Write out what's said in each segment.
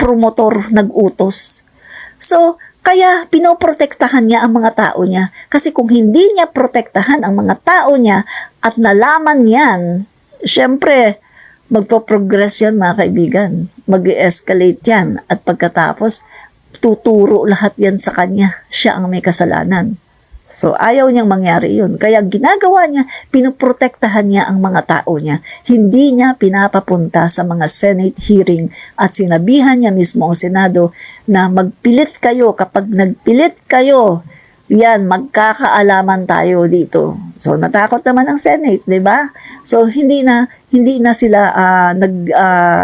promotor, nag-utos. So, kaya pinoprotektahan niya ang mga tao niya. Kasi kung hindi niya protektahan ang mga tao niya at nalaman yan, syempre, magpo-progress yan mga kaibigan. Mag-escalate yan. At pagkatapos, tuturo lahat yan sa kanya. Siya ang may kasalanan. So, ayaw niyang mangyari yun. Kaya ginagawa niya, pinoprotektahan niya ang mga tao niya. Hindi niya pinapapunta sa mga Senate hearing at sinabihan niya mismo ang Senado na magpilit kayo. Kapag nagpilit kayo, yan, magkakaalaman tayo dito. So, natakot naman ang Senate, di ba? So, hindi na sila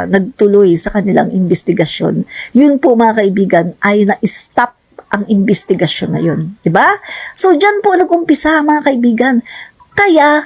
nagtuloy sa kanilang investigasyon. Yun po mga kaibigan ay na-stop ang investigasyon na yun. Diba? So, dyan po nag-umpisa mga kaibigan. Kaya,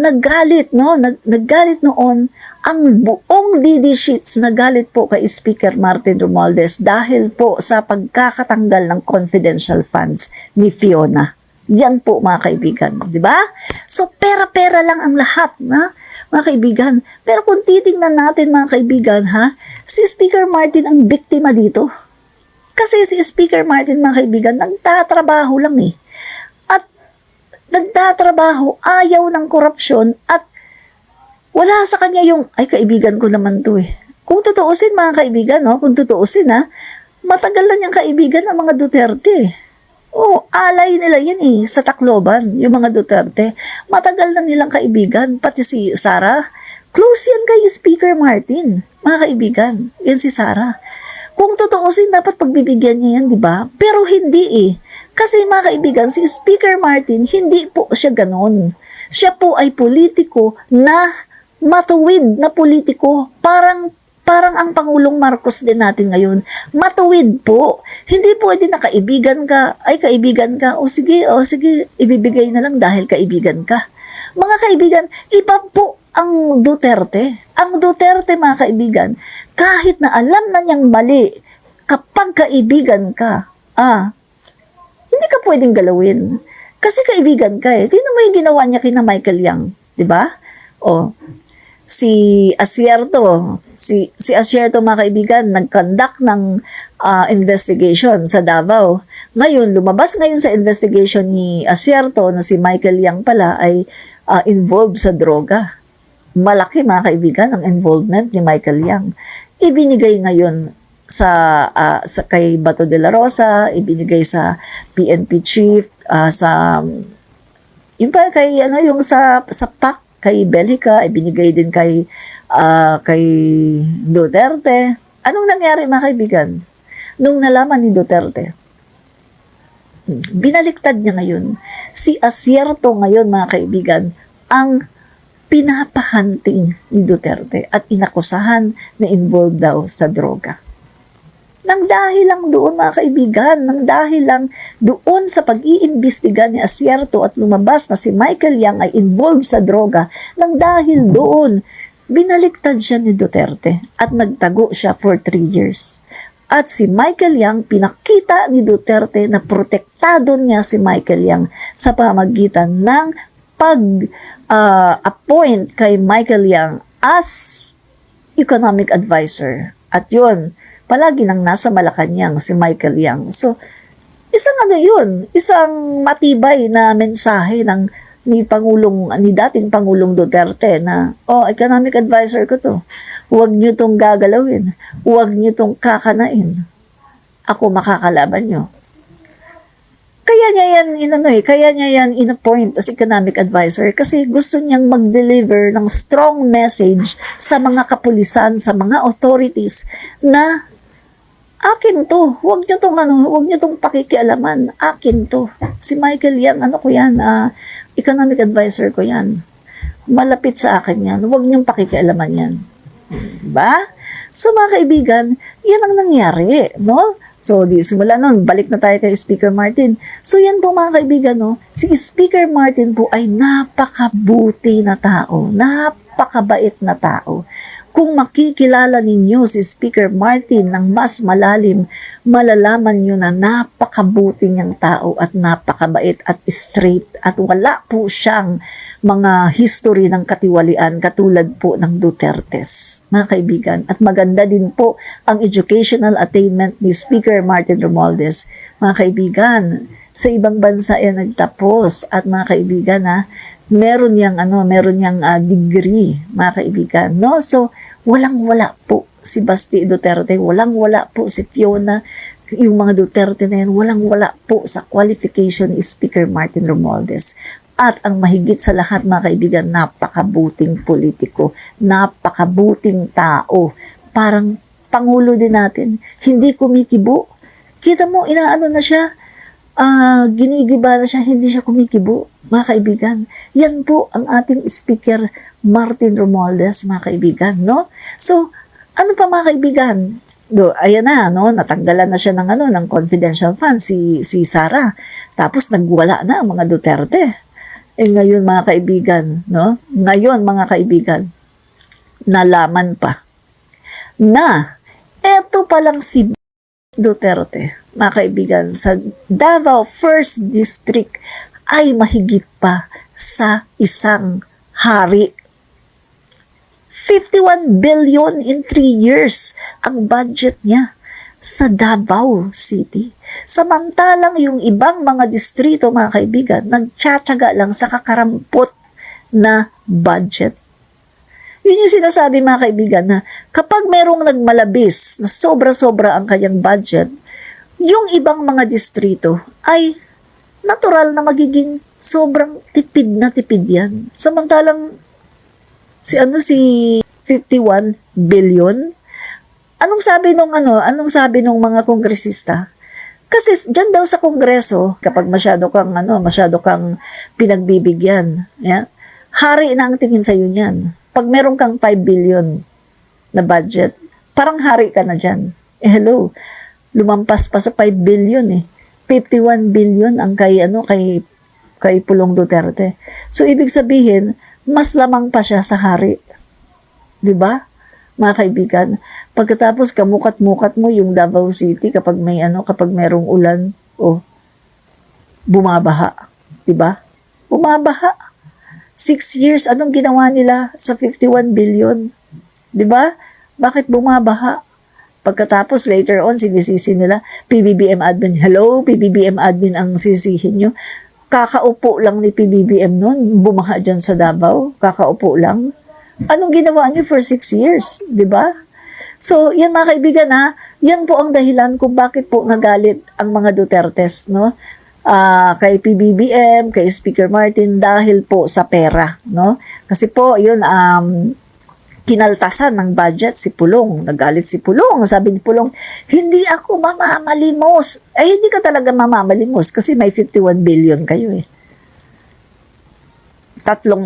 naggalit, no? Naggalit noon ang buong DD Sheets, nagalit po kay Speaker Martin Romualdez dahil po sa pagkakatanggal ng confidential funds ni Fiona. Yan po mga kaibigan. Diba? So, pera-pera lang ang lahat, na? Mga kaibigan. Pero kung titingnan natin mga kaibigan, ha? Si Speaker Martin ang biktima dito. Kasi si Speaker Martin, mga kaibigan, nagtatrabaho lang eh. At nagtatrabaho, ayaw ng korupsyon at wala sa kanya yung, ay kaibigan ko naman to eh. Kung tutuusin mga kaibigan, no? Kung tutuusin ha, matagal na niyang kaibigan ng mga Duterte. Oh, alay nila yan eh, sa Tacloban, yung mga Duterte. Matagal na nilang kaibigan, pati si Sara. Close yan kay Speaker Martin, mga kaibigan. Yan si Sara. Kung tutuusin, dapat pagbibigyan niya yan, di ba? Pero hindi eh. Kasi mga kaibigan, si Speaker Martin, hindi po siya ganon. Siya po ay politiko na matuwid na politiko. Parang ang Pangulong Marcos din natin ngayon. Matuwid po. Hindi pwede na kaibigan ka, o sige, ibibigay na lang dahil kaibigan ka. Mga kaibigan, iba po ang Duterte. Ang Duterte, mga kaibigan, kahit na alam na niyang mali, kapag kaibigan ka, hindi ka pwedeng galawin. Kasi kaibigan ka eh. Tingnan mo yung ginawa niya kina Michael Yang, di ba? O, si Asierto, mga kaibigan, nag-conduct ng investigation sa Davao. Ngayon, lumabas ngayon sa investigation ni Asierto na si Michael Yang pala ay involved sa droga. Malaki mga kaibigan ang involvement ni Michael Yang. Ibinigay ngayon sa kay Bato de la Rosa, ibinigay sa PNP chief, yung pa kay yung sa PAC kay Belica, ibinigay din kay Duterte. Anong nangyari mga kaibigan? Nung nalaman ni Duterte, binaliktad niya ngayon. Si Asierto ngayon mga kaibigan ang pinapahanting ni Duterte at inakusahan na involved daw sa droga. Nang dahil lang doon mga kaibigan, nang dahil lang doon sa pag-iimbestiga ni Asierto at lumabas na si Michael Yang ay involved sa droga, nang dahil doon, binaliktad siya ni Duterte at nagtago siya for 3 years. At si Michael Yang, pinakita ni Duterte na protektado niya si Michael Yang sa pamagitan ng pag-appoint kay Michael Yang as economic advisor. At yun, palagi nang nasa Malacanang si Michael Yang. So, isang matibay na mensahe ni dating Pangulong Duterte na, economic advisor ko to. Huwag niyo tong gagalawin. Huwag niyo tong kakanain. Ako makakalaban niyo. Kaya niya yan in-appoint as economic advisor kasi gusto niyang mag-deliver ng strong message sa mga kapulisan, sa mga authorities na akin to. Huwag niyo tong pakikialaman. Akin to. Si Michael Yang, economic advisor ko yan. Malapit sa akin yan. Huwag niyong pakikialaman yan. Diba? So mga kaibigan, yan ang nangyari, no? So, simula nun, balik na tayo kay Speaker Martin. So, yan po mga kaibigan, no? Si Speaker Martin po ay napakabuti na tao. Napakabait na tao. Kung makikilala ninyo si Speaker Martin ng mas malalim, malalaman nyo na napakabuti niyang tao at napakabait at straight at wala po siyang mga history ng katiwalian katulad po ng Dutertes, mga kaibigan. At maganda din po ang educational attainment ni Speaker Martin Romualdez, mga kaibigan. Sa ibang bansa yan nagtapos at mga kaibigan meron yang degree, mga kaibigan, no? So walang-wala po si Basti Duterte, walang-wala po si Fiona, yung mga Duterte na yan, walang-wala po sa qualification ni Speaker Martin Romualdez. At ang mahigit sa lahat, mga kaibigan, napakabuting politiko, napakabuting tao. Parang Pangulo din natin, hindi kumikibo. Kita mo, inaano na siya, ginigiba na siya, hindi siya kumikibo, mga kaibigan. Yan po ang ating Speaker Martin Romualdez, mga kaibigan, no? So, ano pa, mga kaibigan? Ayan na, no? Natanggalan na siya ng confidential fund, si Sara. Tapos, nagwala na ang mga Duterte. Ngayon, mga kaibigan, no? Ngayon, mga kaibigan, nalaman pa na eto palang si Duterte, mga kaibigan, sa Davao 1st District ay mahigit pa sa isang hari. 51 billion in 3 years ang budget niya sa Davao City. Samantalang yung ibang mga distrito, mga kaibigan, nagtsatsaga lang sa kakarampot na budget. Yun yung sinasabi, mga kaibigan, na kapag merong nagmalabis na sobra-sobra ang kanyang budget, yung ibang mga distrito ay natural na magiging sobrang tipid na tipid yan. Samantalang si 51 billion. Anong sabi nung mga kongresista? Kasi diyan daw sa kongreso, kapag masyado kang pinagbibigyan, yeah, hari na ang tingin sa iyo niyan. Pag meron kang 5 billion na budget, parang hari ka na dyan. Hello, lumampas pa sa 5 billion 51 billion ang kay Pulong Duterte. So, ibig sabihin, mas lamang pa siya sa hari. 'Di ba? Mga kaibigan, pagkatapos kamukat-mukat mo yung Davao City kapag merong ulan, bumabaha. 'Di ba? Bumabaha. 6 years, anong ginawa nila sa 51 billion? 'Di ba? Bakit bumabaha? Pagkatapos, later on, sinisisi nila, PBBM admin. Hello, PBBM admin ang sisihin nyo. Kakaupo lang ni PBBM noon, bumaha dyan sa Davao. Kakaupo lang. Anong ginawa nyo for 6 years? 'Di ba? So, yan mga kaibigan yan po ang dahilan kung bakit po nagalit ang mga Dutertes, no? Kay PBBM, kay Speaker Martin dahil po sa pera, no? Kasi po yun kinaltasan ng budget si Pulong. Nagalit si Pulong. Sabi ni Pulong, hindi ako mamamalimos. Hindi ka talaga mamamalimos kasi may 51 billion kayo 3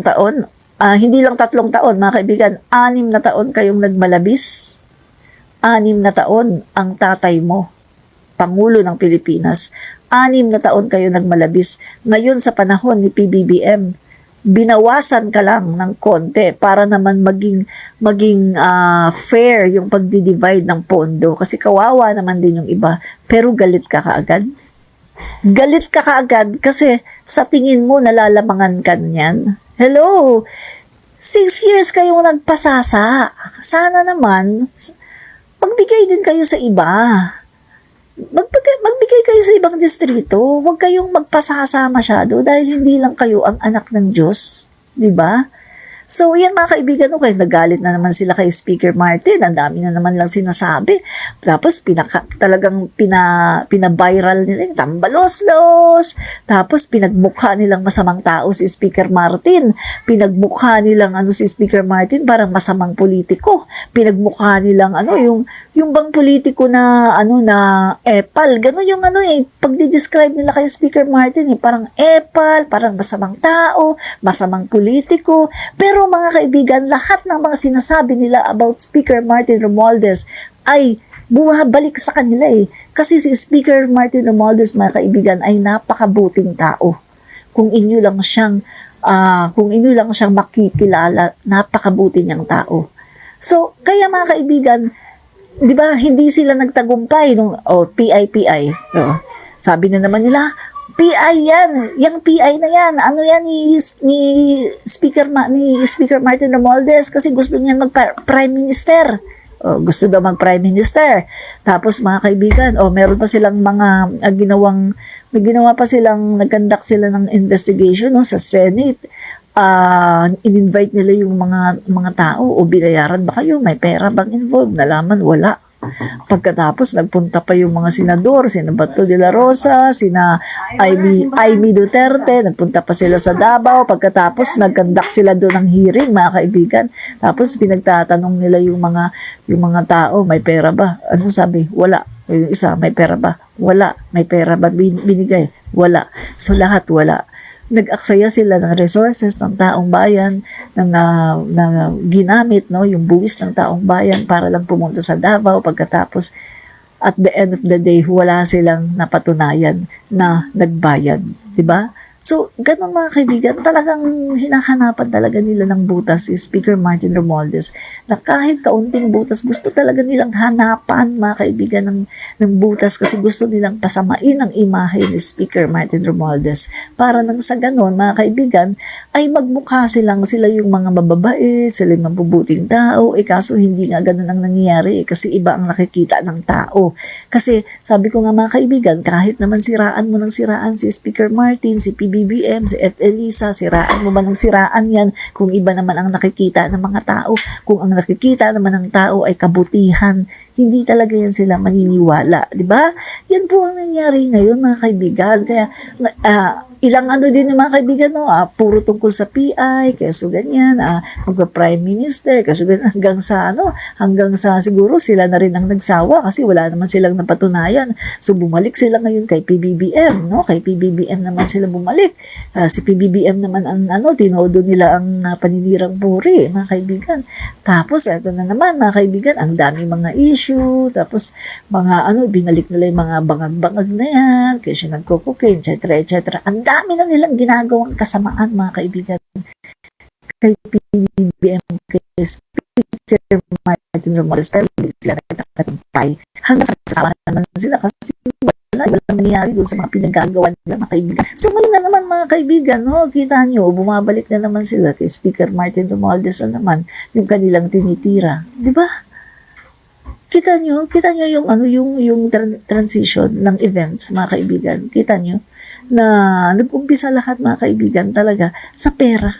taon. Hindi lang 3 taon, mga kaibigan. 6 na taon kayong nagmalabis. 6 na taon ang tatay mo, Pangulo ng Pilipinas. 6 na taon kayo nagmalabis. Ngayon sa panahon ni PBBM, binawasan ka lang ng konti para naman maging fair yung pagdi-divide ng pondo. Kasi kawawa naman din yung iba. Pero galit ka kaagad. Galit ka kaagad kasi sa tingin mo nalalamangan ka niyan. Hello! 6 years kayong nagpasasa. Sana naman, magbigay din kayo sa iba. Magbigay kayo sa ibang distrito. Huwag kayong magpasasa masyado dahil hindi lang kayo ang anak ng Diyos. 'Di ba? So, yan mga kaibigan, nagalit na naman sila kay Speaker Martin. Ang dami na naman lang sinasabi. Tapos, talagang pina-viral nila yung tambalos-los. Tapos, pinagmukha nilang masamang tao si Speaker Martin. Pinagmukha nilang si Speaker Martin parang masamang politiko. Pinagmukha nilang yung bang politiko na epal. Ganun yung pagdi-describe nila kay Speaker Martin, parang epal, parang masamang tao, masamang politiko. Pero mga kaibigan, lahat ng mga sinasabi nila about Speaker Martin Romualdez ay bumabalik sa kanila Kasi si Speaker Martin Romualdez, mga kaibigan, ay napakabuting tao. Kung inyo lang siyang makikilala, napakabuti niyang tao. So, kaya mga kaibigan, 'di ba, hindi sila nagtagumpay nung PIPI. So, sabi na naman nila, PI yan. Yung PI na yan. Ano yan ni Speaker Martin Romualdez kasi gusto niya mag-Prime Minister. Gusto daw mag-Prime Minister. Tapos mga kaibigan, meron pa silang mga may ginawa pa silang, nag-conduct sila ng investigation sa Senate. In-invite nila yung mga tao, binayaran ba kayo? May pera bang involved? Nalaman, wala. Pagkatapos, nagpunta pa yung mga senador, sina Bato de la Rosa, sina Amy Duterte, nagpunta pa sila sa Davao. Pagkatapos, nag-conduct sila doon ng hearing, mga kaibigan. Tapos, pinagtatanong nila yung mga tao, may pera ba? Ano sabi? Wala. Yung isa, may pera ba? Wala. May pera ba? Binigay? Wala. So, lahat wala. Nag-aksaya sila ng resources ng taong bayan, ng ginamit, yung buwis ng taong bayan para lang pumunta sa Davao. Pagkatapos, at the end of the day, wala silang napatunayan na nagbayad. Diba? So, ganun mga kaibigan, talagang hinahanapan talaga nila ng butas si Speaker Martin Romualdez na kahit kaunting butas, gusto talaga nilang hanapan mga kaibigan ng butas kasi gusto nilang pasamain ang imahe ni Speaker Martin Romualdez para nang sa ganun mga kaibigan ay magmukha sila yung mga mababait, sila yung mabubuting tao, kaso hindi nga ganun ang nangyayari kasi iba ang nakikita ng tao. Kasi sabi ko nga mga kaibigan, kahit naman siraan mo ng siraan si Speaker Martin, si PBBM, si F. Elisa, siraan mo man ng siraan yan kung iba naman ang nakikita ng mga tao. Kung ang nakikita naman ng tao ay kabutihan, hindi talaga yan sila maniniwala. Diba? Yan po ang nangyari ngayon mga kaibigan. Kaya ilang din yung mga kaibigan, puro tungkol sa PI, kaya so ganyan, magpa-Prime Minister, kaya so ganyan, hanggang sa siguro sila na rin ang nagsawa kasi wala naman silang napatunayan. So bumalik sila ngayon kay PBBM, kay PBBM naman sila bumalik. Si PBBM naman ang tinodo nila ang paninirang puri, mga kaibigan. Tapos ito na naman mga kaibigan, ang dami mga issue, tapos mga binalik nila yung mga bangag-bangag na yan, kaya siya nagko-cocaine, etc. Ang dami na nilang ginagawang kasamaan mga kaibigan kay PBBM, kay Speaker Martin Romualdez, pero hindi sila nagtatagumpay hanggang sa kasawa naman sila kasi walang nangyayari doon sa mga pinagagawa nila mga kaibigan. So ngayon na naman mga kaibigan, kita nyo, bumabalik na naman sila kay Speaker Martin Romualdez na naman yung kanilang tinitira. Di ba? Kita nyo yung transition ng events mga kaibigan. Kita nyo na nag-umpisa lahat mga kaibigan talaga sa pera.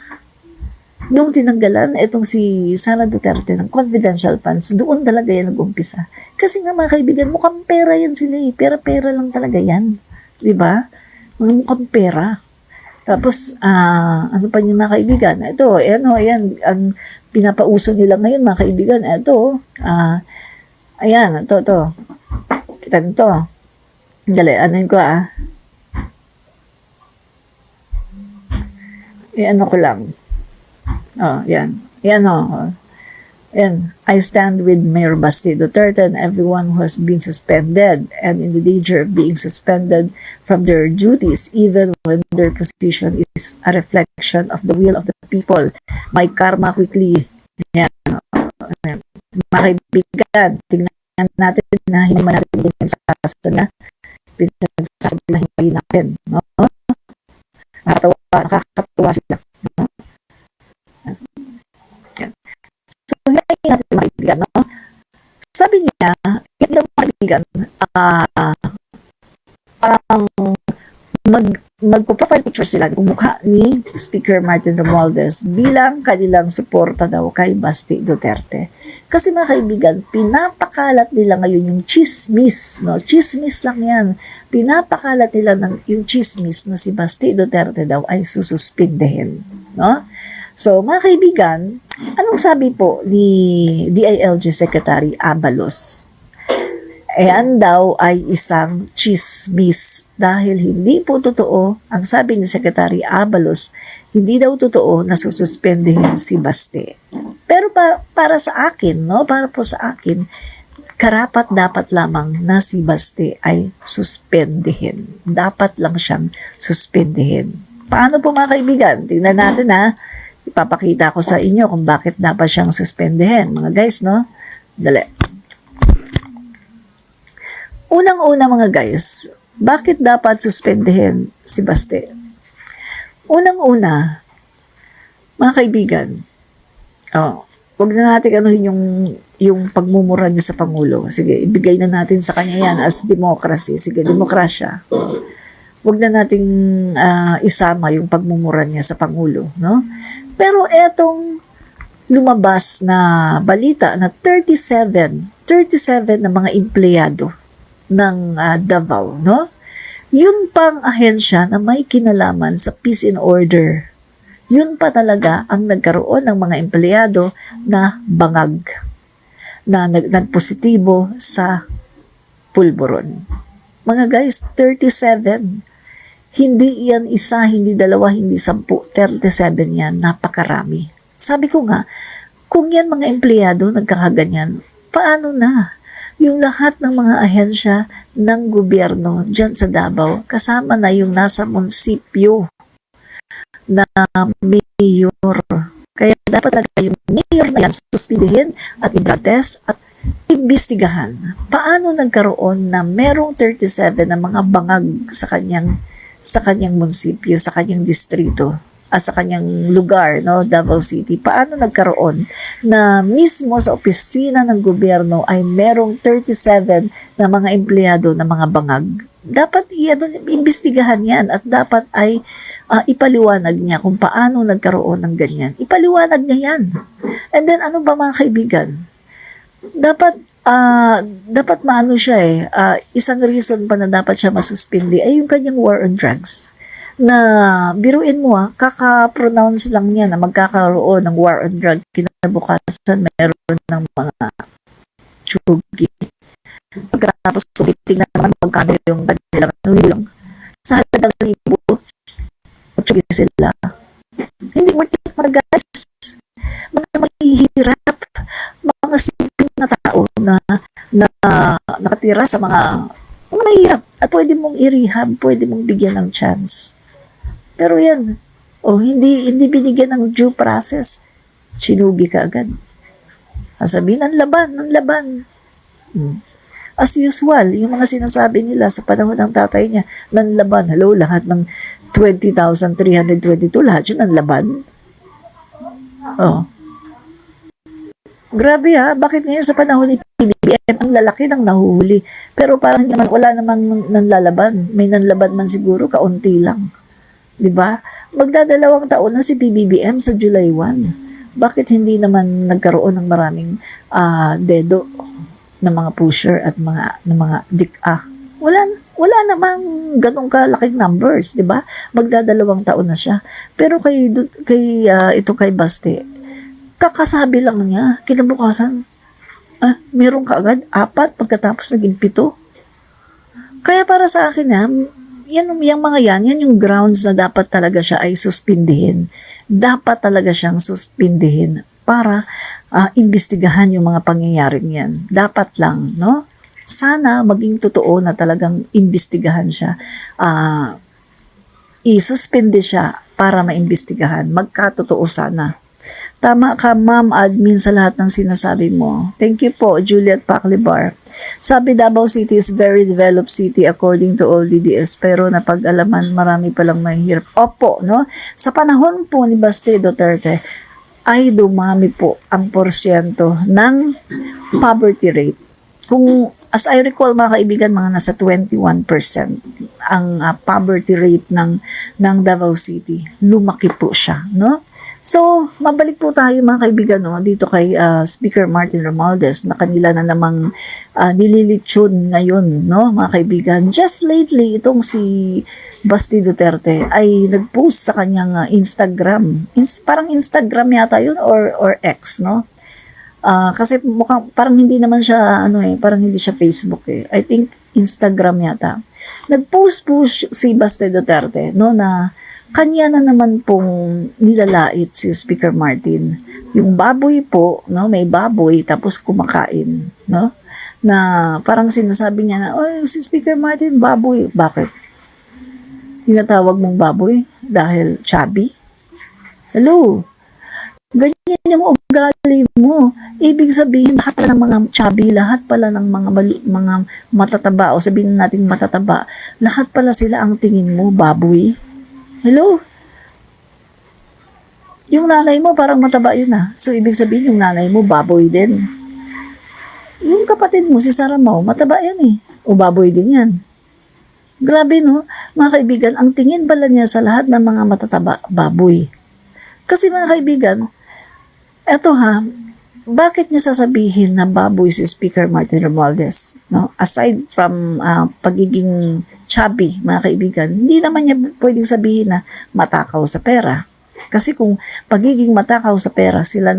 Nung tinanggalan itong si Sara Duterte ng confidential funds, doon talaga yan nag-umpisa. Kasi nga mga kaibigan, mukhang pera yan sila eh. Pera lang talaga yan. Diba? Mukhang pera. Tapos, ano pa yung mga kaibigan? Ito, ayan, ang pinapauso nila ngayon mga kaibigan. Ito, ayan, ito. Kita nito. Dali, ko ko lang. Yan. Yan. I stand with Mayor Basti Duterte and everyone who has been suspended and in the danger of being suspended from their duties even when their position is a reflection of the will of the people. My karma quickly. Yan. Mga kaibigan, tingnan natin na hindi man natin pinagsasabi na hindi natin. No? Nakakatawa sila. So, hindi natin maibigan, Sabi niya, yung mga kaibigan, parang magpo-profile picture sila ng mukha ni Speaker Martin Romualdez bilang kanilang suporta daw kay Basti Duterte. Kasi mga kaibigan, pinapakalat nila ngayon yung chismis, Chismis lang yan. Pinapakalat nila yung chismis na si Basti Duterte daw ay sususpindehin, So, mga kaibigan, anong sabi po ni DILG Secretary Abalos? Ayan daw ay isang chismis dahil hindi po totoo, ang sabi ni Secretary Abalos, hindi daw totoo na sususpendehin si Basti. Pero para sa akin, para po sa akin, karapat dapat lamang na si Basti ay suspendehin. Dapat lang siyang suspendehin. Paano po mga kaibigan? Tingnan natin Ipapakita ko sa inyo kung bakit dapat siyang suspendehin. Mga guys, Dali. Unang-una mga guys, Bakit dapat suspendehin si Baste? Unang-una, mga kaibigan, wag na natin yung pagmumura niya sa Pangulo. Sige, ibigay na natin sa kanya yan as democracy. Sige, demokrasya. Wag na nating isama yung pagmumura niya sa Pangulo, no? Pero etong lumabas na balita na 37 na mga empleyado ng Davao, no? Yun pang ahensya na may kinalaman sa peace and order. Yun pa talaga ang nagkaroon ng mga empleyado na bangag, na nagpositibo sa pulburon. Mga guys, 37. Hindi yan isa, hindi dalawa, hindi 10. 37 yan, napakarami. Sabi ko nga, kung yan mga empleyado nagkakaganyan, paano na? Yung lahat ng mga ahensya ng gobyerno dyan sa Davao, kasama na yung nasa munisipyo na mayor. Kaya dapat talaga yung mayor na yan suspindihin at i-protest at imbestigahan. Paano nagkaroon na merong 37 na mga bangag sa kanyang munisipyo, sa kanyang distrito, sa kanyang lugar, no, Davao City. Paano nagkaroon na mismo sa opisina ng gobyerno ay merong 37 na mga empleyado na mga bangag? Dapat imbestigahan yan at dapat ay ipaliwanag niya kung paano nagkaroon ng ganyan. Ipaliwanag niya yan. And then ano ba mga kaibigan? Dapat maano siya isang reason pa na dapat siya masuspindi ay yung kanyang war on drugs. Na biruin mo kaka-pronounce lang niya na magkakaroon ng war on drug, kinabukasan meron ng mga tsugi. Pagkatapos tingnan naman magkano yung kanilang lang sa halagang libo, tsugi sila. Hindi worth it para guys. Mga mahihirap, mga simpleng na tao na nakatira sa mga mahirap at pwede mong i-rehab, pwede mong bigyan ng chance. Pero yan, hindi binigyan ng due process. Sinugi ka agad. Sabihin, ng laban. As usual, yung mga sinasabi nila sa panahon ng tatay niya, ng laban. Hello, lahat ng 20,322, lahat yun ng laban. Grabe bakit ngayon sa panahon ni PBBM, ang lalaki ng nahuhuli. Pero parang wala namang nanlalaban. May nanlaban man siguro, kaunti lang. Diba? Magdadalawang taon na si PBBM sa July 1. Bakit hindi naman nagkaroon ng maraming dedo ng mga pusher at mga dik-ah? Wala namang ganong kalaking numbers, diba? Magdadalawang taon na siya. Pero kay Baste, kakasabi lang niya, kinabukasan, meron ka agad 4 pagkatapos naging 7. Kaya para sa akin yung mga yan yung grounds na dapat talaga siya ay suspindihin. Dapat talaga siyang suspindihin para imbestigahan yung mga pangyayaring yan. Dapat lang, no? Sana maging totoo na talagang imbestigahan siya. Isuspindi siya para maimbestigahan. Magkatotoo sana. Tama ka, Ma'am Admin, sa lahat ng sinasabi mo. Thank you po, Juliet Paclibar. Sabi, Davao City is very developed city according to all DDS, pero napag-alaman marami palang mahirap. Opo, no? Sa panahon po ni Baste Duterte, ay dumami po ang porsyento ng poverty rate. Kung, as I recall mga kaibigan, mga nasa 21% ang poverty rate ng Davao City. Lumaki po siya, no? So, mabalik po tayo mga kaibigan dito kay Speaker Martin Romualdez na kanila na namang nililitsyon ngayon, no, mga kaibigan. Just lately, itong si Baste Duterte ay nag-post sa kanyang Instagram. Parang Instagram yata yun or X, no? Kasi mukhang parang hindi naman siya parang hindi siya Facebook I think Instagram yata. Nag-post po si Baste Duterte, no, na kanya na naman pong nilalait si Speaker Martin. Yung baboy po, no, may baboy tapos kumakain, no? Na parang sinasabi niya na, si Speaker Martin, baboy. Bakit? Tinatawag mong baboy dahil chubby? Hello? Ganyan yung ugali mo. Ibig sabihin, lahat pala ng mga chubby, lahat pala ng mga matataba, o sabihin natin matataba, lahat pala sila ang tingin mo, baboy. Hello? Yung nanay mo, parang mataba yun ah. So, ibig sabihin, yung nanay mo, baboy din. Yung kapatid mo, si Sarah Mau, mataba yan eh. O baboy din yan. Grabe no, mga kaibigan, ang tingin pala niya sa lahat ng mga matataba, baboy. Kasi mga kaibigan, eto ha, bakit niya sasabihin na baboy si Speaker Martin Romualdez? No? Aside from pagiging chubby, mga kaibigan, hindi naman niya pwedeng sabihin na matakaw sa pera. Kasi kung pagiging matakaw sa pera, sila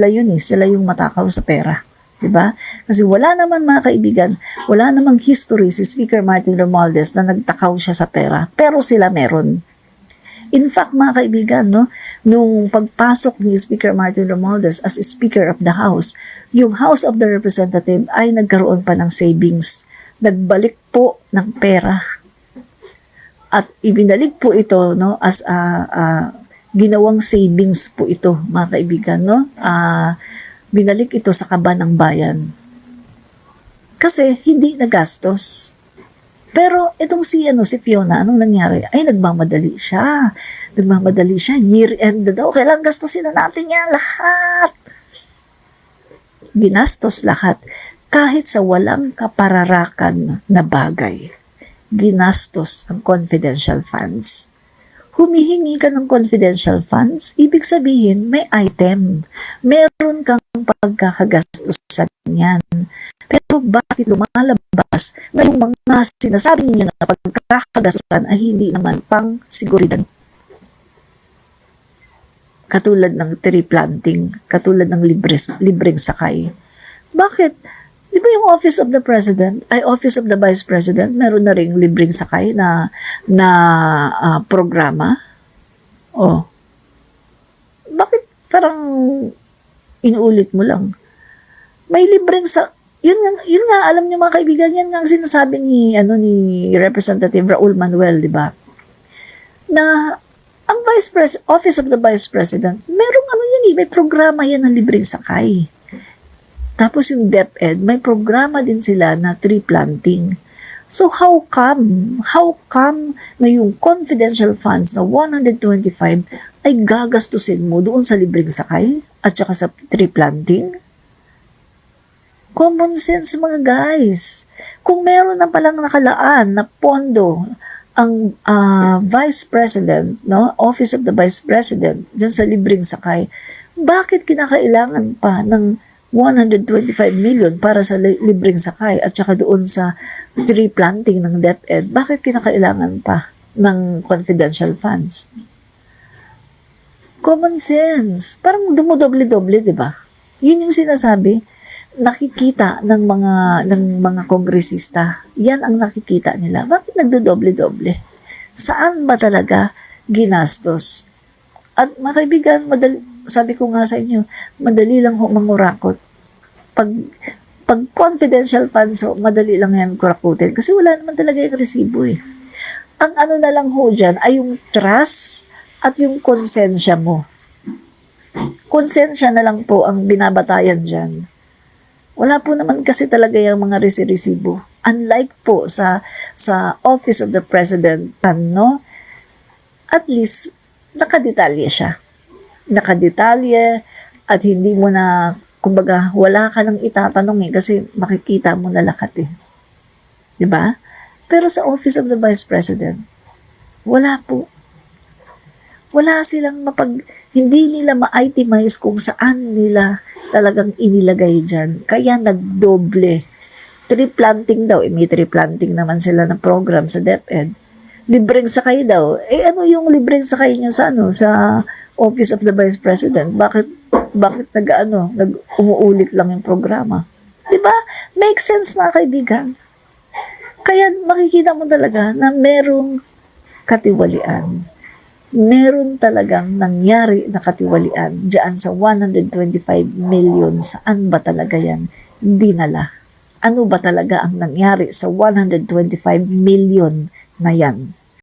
yun eh, sila yung matakaw sa pera. Diba? Kasi wala naman mga kaibigan, wala namang history si Speaker Martin Romualdez na nagtakaw siya sa pera. Pero sila meron. In fact, mga kaibigan, no, nung pagpasok ni Speaker Martin Romualdez as Speaker of the House, yung House of the Representative ay nagkaroon pa ng savings. Nagbalik po ng pera. At ibinalik po ito no, as ginawang savings po ito, mga kaibigan. No? Binalik ito sa kaba ng bayan. Kasi hindi nagastos. Pero itong si Fiona, anong nangyari? Ay, nagmamadali siya. Year-end na daw. Kailangan gastusin na natin yan lahat. Ginastos lahat. Kahit sa walang kapararakan na bagay. Ginastos ang confidential funds. Humihingi ka ng confidential funds, ibig sabihin may item. Meron kang pagkakagastusan yan. Pero bakit lumalabas na yung mga sinasabi niyo na pagkakagastusan ay hindi naman pang seguridad? Katulad ng tree planting, katulad ng libreng sakay. Bakit? Di ba yung Office of the President, Office of the Vice President, meron na ring libreng sakay na programa? Oh. Bakit parang inuulit mo lang? May libreng yun nga, alam niyo mga kaibigan, yan nga ang sinasabi ni Representative Raul Manuel, di ba? Na ang Office of the Vice President, merong may programa yan ng libreng sakay. Tapos yung DepEd, may programa din sila na tree planting. So how come na yung confidential funds na 125 ay gagastusin mo doon sa libreng sakay at saka sa tree planting? Common sense mga guys. Kung meron na palang nakalaan na pondo ang Vice President, no, Office of the Vice President, dyan sa libreng sakay, bakit kinakailangan pa ng 125 million para sa libreng sakay at saka doon sa tree planting ng DepEd? Bakit kinakailangan pa ng confidential funds? Common sense. Parang dumudoble-doble, di ba? Yun yung sinasabi. Nakikita ng mga kongresista. Yan ang nakikita nila. Bakit nagdodoble-doble? Saan ba talaga ginastos? At mga kaibigan, sabi ko nga sa inyo, madali lang mangurakot. Pag confidential funds, madali lang yan kurakutin. Kasi wala naman talaga yung resibo eh. Ang ano na lang ho dyan ay yung trust at yung konsensya mo. Konsensya na lang po ang binabatayan dyan. Wala po naman kasi talaga yung mga resibo. Unlike po sa Office of the President, no? At least, nakadetalye siya. Nakadetalye at hindi mo na, kumbaga, wala ka nang itatanong kasi makikita mo na lahat eh. Diba? Pero sa Office of the Vice President, wala po. Wala silang hindi nila ma-itemize kung saan nila talagang inilagay dyan. Kaya nagdoble. Tree planting daw. May tree planting naman sila ng program sa DepEd. Libreng sakay daw. Ano yung libreng sakay nyo sa Office of the Vice President? Bakit umuulit lang yung programa? Diba? Make sense mga kaibigan. Kaya makikita mo talaga na merong katiwalian. Meron talagang nangyari na katiwalian diyan sa 125 million. Saan ba talaga yan dinala? Ano ba talaga ang nangyari sa 125 million na yan?